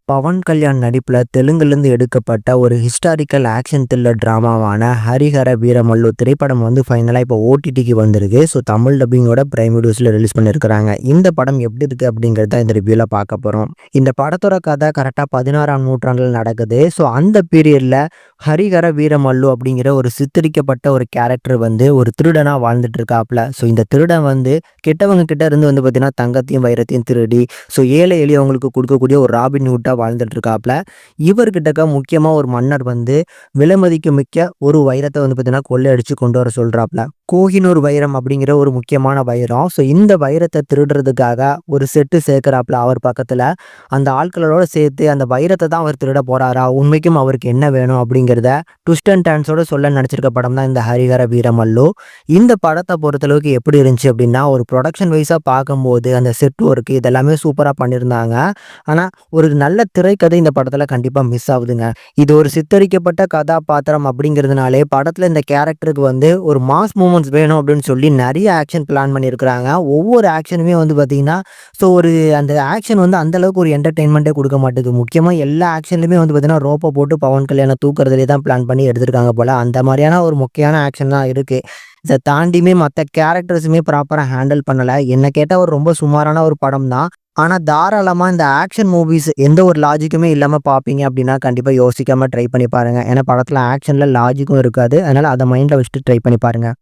பவன் கல்யாண் நடிப்புல தெலுங்குலேருந்து எடுக்கப்பட்ட ஒரு ஹிஸ்டாரிக்கல் ஆக்ஷன் த்ரில்லர் டிராமாவான ஹரிஹர வீரமல்லு திரைப்படம் வந்து ஃபைனலாக இப்போ ஓடிடிக்கு வந்திருக்கு. ஸோ தமிழ் டப்பிங்கோட பிரைம் வீடியோஸில் ரிலீஸ் பண்ணியிருக்கிறாங்க. இந்த படம் எப்படி இருக்குது அப்படிங்கிறது தான் இந்த ரிவ்யூவில் பார்க்க போகிறோம். இந்த படத்தோட கதை கரெக்டாக 16ஆம் நூற்றாண்டில் நடக்குது. ஸோ அந்த பீரியடில் ஹரிஹர வீரமல்லு அப்படிங்கிற ஒரு சித்தரிக்கப்பட்ட ஒரு கேரக்டர் வந்து ஒரு திருடனாக வாழ்ந்துட்டு இருக்காப்புல. ஸோ இந்த திருடன் வந்து கெட்டவங்க கிட்ட இருந்து வந்து பார்த்தீங்கன்னா தங்கத்தையும் வைரத்தையும் திருடி ஸோ ஏழை எளியவங்களுக்கு கொடுக்கக்கூடிய ஒரு ராபின் ஹுட்டா வாழ்ந்துட்டு இருக்காப்புல. இவர்கிட்டக்க முக்கியமா ஒரு மன்னர் வந்து விலைமதிக்க மிக்க ஒரு வைரத்தை வந்து பார்த்தீங்கன்னா கொள்ளையடிச்சு கொண்டு வர சொல்றாப்புல. கோஹினூர் வைரம் அப்படிங்கிற ஒரு முக்கியமான வைரம். ஸோ இந்த வைரத்தை திருடுறதுக்காக ஒரு செட்டு சேர்க்கிறாப்புல அவர் பக்கத்துல. அந்த ஆட்களோட சேர்த்து அந்த வைரத்தை தான் அவர் திருட போறாரா, உண்மைக்கும் அவருக்கு என்ன வேணும் அப்படிங்கிறத ட்விஸ்ட் அண்ட் டர்ன்ஸோட சொல்ல நினைச்சிருக்க படம் தான் இந்த ஹரிஹர வீரமல்லு. இந்த படத்தை பொறுத்தளவுக்கு எப்படி இருந்துச்சு அப்படின்னா, ஒரு ப்ரொடக்ஷன் வைஸா பார்க்கும்போது அந்த செட் ஒர்க் இதெல்லாமே சூப்பரா பண்ணியிருந்தாங்க. ஆனா ஒரு நல்ல திரைக்கதை இந்த படத்துல கண்டிப்பா மிஸ் ஆகுதுங்க. இது ஒரு சித்தரிக்கப்பட்ட கதாபாத்திரம் அப்படிங்கிறதுனாலே படத்துல இந்த கேரக்டருக்கு வந்து ஒரு மாஸ் மூமெண்ட்ஸ் வேணும் அப்படின்னு சொல்லி நிறைய ஆக்ஷன் பிளான் பண்ணியிருக்கிறாங்க. ஒவ்வொரு ஆக்ஷனுமே வந்து பார்த்தீங்கன்னா ஸோ ஒரு அந்த ஆக்ஷன் வந்து அந்த அளவுக்கு ஒரு என்டர்டெயின்மெண்ட்டே கொடுக்க மாட்டேது. முக்கியமாக எல்லா ஆக்ஷன்லையுமே வந்து பார்த்தீங்கன்னா ரோப்பை போட்டு பவன் கல்யாணை தூக்குறதுலே தான் பிளான் பண்ணி எடுத்திருக்காங்க போல. அந்த மாதிரியான ஒரு முக்கியமான ஆக்ஷன் தான் இருக்குது. இதை தாண்டியுமே மற்ற கேரக்டர்ஸுமே ப்ராப்பராக ஹேண்டில் பண்ணலை. என்ன கேட்டால் ஒரு ரொம்ப சுமாரான ஒரு படம் தான். ஆனால் தாராளமாக இந்த ஆக்ஷன் மூவிஸ் எந்த ஒரு லாஜிக்குமே இல்லாமல் பார்ப்பீங்க அப்படின்னா கண்டிப்பாக யோசிக்காமல் ட்ரை பண்ணி பாருங்கள். ஏன்னா படத்தில் ஆக்ஷனில் லாஜிக்கும் இருக்காது. அதனால் அதை மைண்டில் வச்சுட்டு ட்ரை பண்ணி பாருங்கள்.